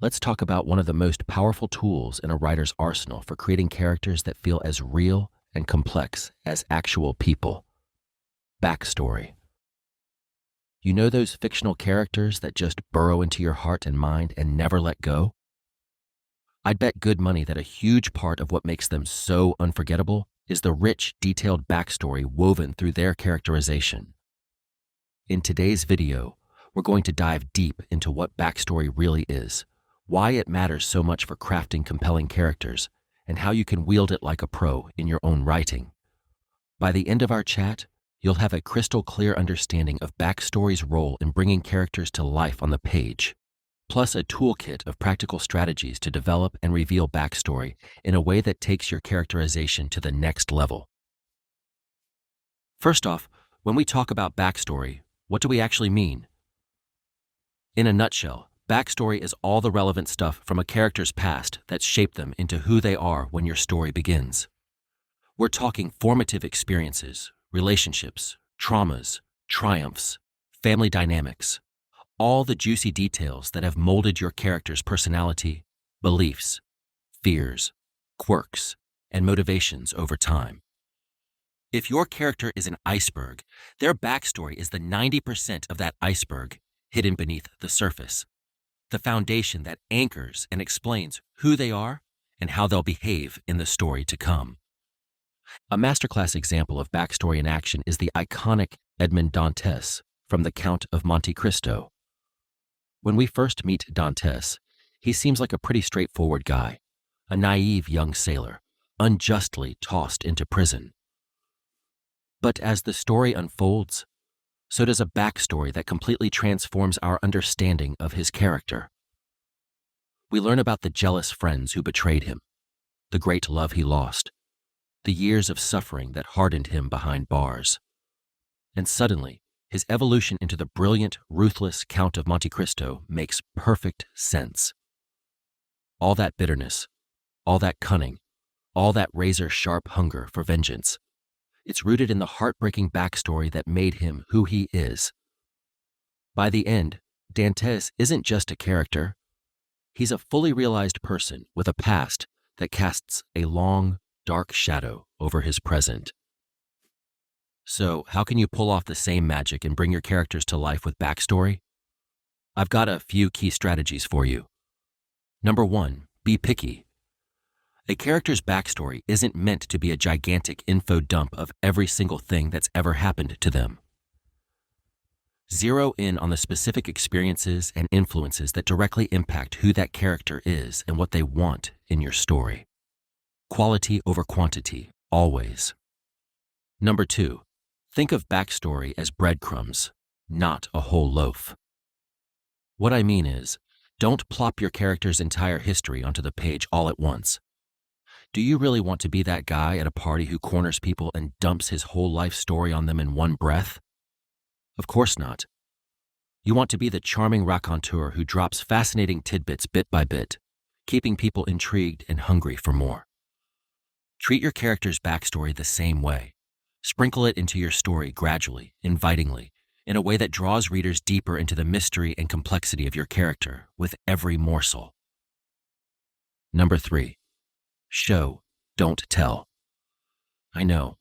let's talk about one of the most powerful tools in a writer's arsenal for creating characters that feel as real and complex as actual people: backstory. You know those fictional characters that just burrow into your heart and mind and never let go? I'd bet good money that a huge part of what makes them so unforgettable is the rich, detailed backstory woven through their characterization. In today's video, we're going to dive deep into what backstory really is, why it matters so much for crafting compelling characters, and how you can wield it like a pro in your own writing. By the end of our chat, you'll have a crystal clear understanding of backstory's role in bringing characters to life on the page, plus a toolkit of practical strategies to develop and reveal backstory in a way that takes your characterization to the next level. First off, when we talk about backstory, what do we actually mean? In a nutshell, backstory is all the relevant stuff from a character's past that shaped them into who they are when your story begins. We're talking formative experiences, relationships, traumas, triumphs, family dynamics, all the juicy details that have molded your character's personality, beliefs, fears, quirks, and motivations over time. If your character is an iceberg, their backstory is the 90% of that iceberg hidden beneath the surface, the foundation that anchors and explains who they are and how they'll behave in the story to come. A masterclass example of backstory in action is the iconic Edmond Dantes from The Count of Monte Cristo. When we first meet Dantes, he seems like a pretty straightforward guy, a naive young sailor, unjustly tossed into prison. But as the story unfolds, so does a backstory that completely transforms our understanding of his character. We learn about the jealous friends who betrayed him, the great love he lost, the years of suffering that hardened him behind bars. And suddenly, his evolution into the brilliant, ruthless Count of Monte Cristo makes perfect sense. All that bitterness, all that cunning, all that razor-sharp hunger for vengeance, it's rooted in the heartbreaking backstory that made him who he is. By the end, Dantes isn't just a character. He's a fully realized person with a past that casts a long, dark shadow over his present. So, how can you pull off the same magic and bring your characters to life with backstory? I've got a few key strategies for you. Number 1, be picky. A character's backstory isn't meant to be a gigantic info dump of every single thing that's ever happened to them. Zero in on the specific experiences and influences that directly impact who that character is and what they want in your story. Quality over quantity, always. Number 2, think of backstory as breadcrumbs, not a whole loaf. What I mean is, don't plop your character's entire history onto the page all at once. Do you really want to be that guy at a party who corners people and dumps his whole life story on them in one breath? Of course not. You want to be the charming raconteur who drops fascinating tidbits bit by bit, keeping people intrigued and hungry for more. Treat your character's backstory the same way. Sprinkle it into your story gradually, invitingly, in a way that draws readers deeper into the mystery and complexity of your character with every morsel. Number 3, show, don't tell. I know.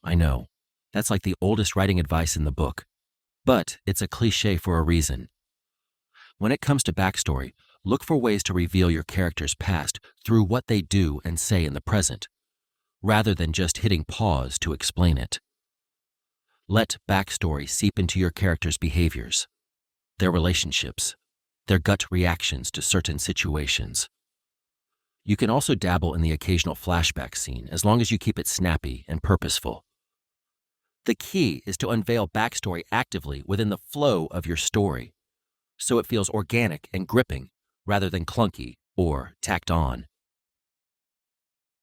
That's like the oldest writing advice in the book, but it's a cliche for a reason. When it comes to backstory, look for ways to reveal your character's past through what they do and say in the present, rather than just hitting pause to explain it. Let backstory seep into your character's behaviors, their relationships, their gut reactions to certain situations. You can also dabble in the occasional flashback scene as long as you keep it snappy and purposeful. The key is to unveil backstory actively within the flow of your story, so it feels organic and gripping rather than clunky or tacked on.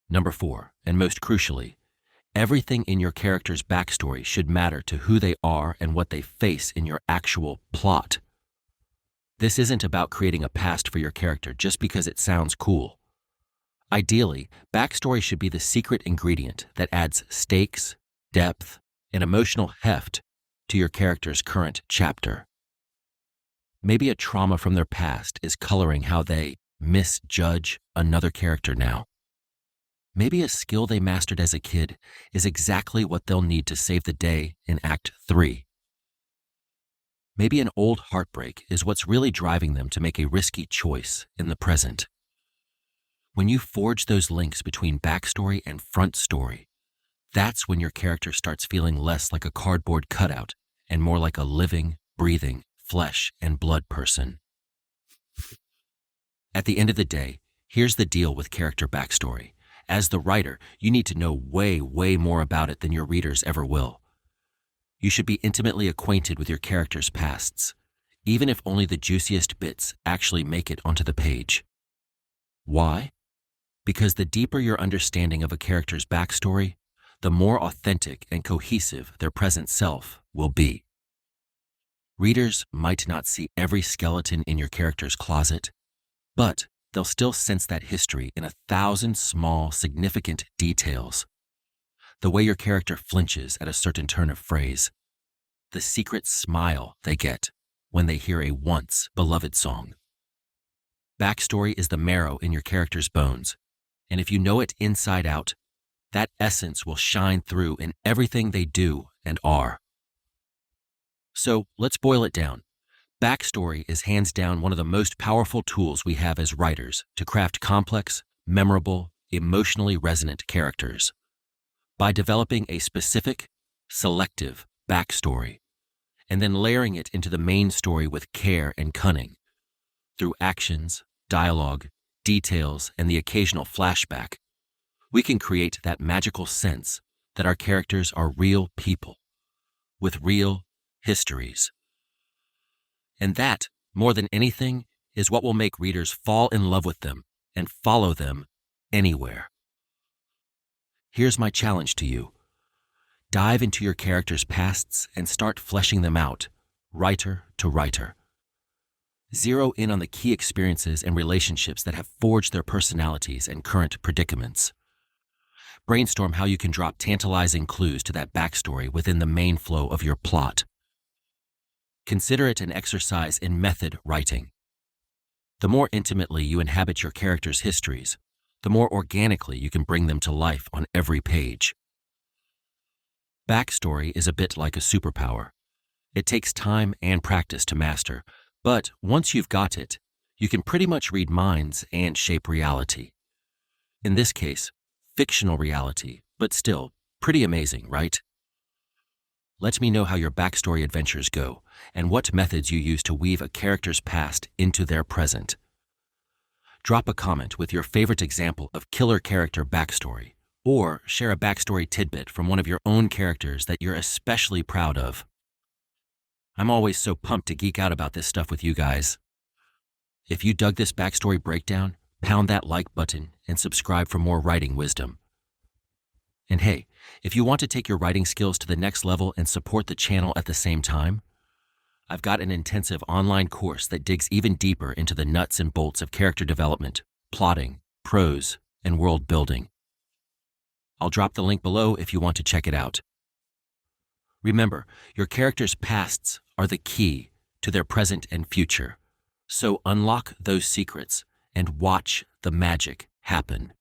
Number 4, and most crucially, everything in your character's backstory should matter to who they are and what they face in your actual plot. This isn't about creating a past for your character just because it sounds cool. Ideally, backstory should be the secret ingredient that adds stakes, depth, and emotional heft to your character's current chapter. Maybe a trauma from their past is coloring how they misjudge another character now. Maybe a skill they mastered as a kid is exactly what they'll need to save the day in Act 3. Maybe an old heartbreak is what's really driving them to make a risky choice in the present. When you forge those links between backstory and front story, that's when your character starts feeling less like a cardboard cutout and more like a living, breathing, flesh and blood person. At the end of the day, here's the deal with character backstory. As the writer, you need to know way, way more about it than your readers ever will. You should be intimately acquainted with your characters' pasts, even if only the juiciest bits actually make it onto the page. Why? Because the deeper your understanding of a character's backstory, the more authentic and cohesive their present self will be. Readers might not see every skeleton in your character's closet, but they'll still sense that history in 1,000 small, significant details. The way your character flinches at a certain turn of phrase, the secret smile they get when they hear a once beloved song. Backstory is the marrow in your character's bones, and if you know it inside out, that essence will shine through in everything they do and are. So let's boil it down. Backstory is hands down one of the most powerful tools we have as writers to craft complex, memorable, emotionally resonant characters. By developing a specific, selective backstory, and then layering it into the main story with care and cunning, through actions, dialogue, details, and the occasional flashback, we can create that magical sense that our characters are real people, with real histories. And that, more than anything, is what will make readers fall in love with them and follow them anywhere. Here's my challenge to you. Dive into your characters' pasts and start fleshing them out, writer to writer. Zero in on the key experiences and relationships that have forged their personalities and current predicaments. Brainstorm how you can drop tantalizing clues to that backstory within the main flow of your plot. Consider it an exercise in method writing. The more intimately you inhabit your characters' histories, the more organically you can bring them to life on every page. Backstory is a bit like a superpower. It takes time and practice to master, but once you've got it, you can pretty much read minds and shape reality. In this case, fictional reality, but still pretty amazing, right? Let me know how your backstory adventures go and what methods you use to weave a character's past into their present. Drop a comment with your favorite example of killer character backstory, or share a backstory tidbit from one of your own characters that you're especially proud of. I'm always so pumped to geek out about this stuff with you guys. If you dug this backstory breakdown, pound that like button and subscribe for more writing wisdom. And hey, if you want to take your writing skills to the next level and support the channel at the same time, I've got an intensive online course that digs even deeper into the nuts and bolts of character development, plotting, prose, and world building. I'll drop the link below if you want to check it out. Remember, your characters' pasts are the key to their present and future, so unlock those secrets and watch the magic happen.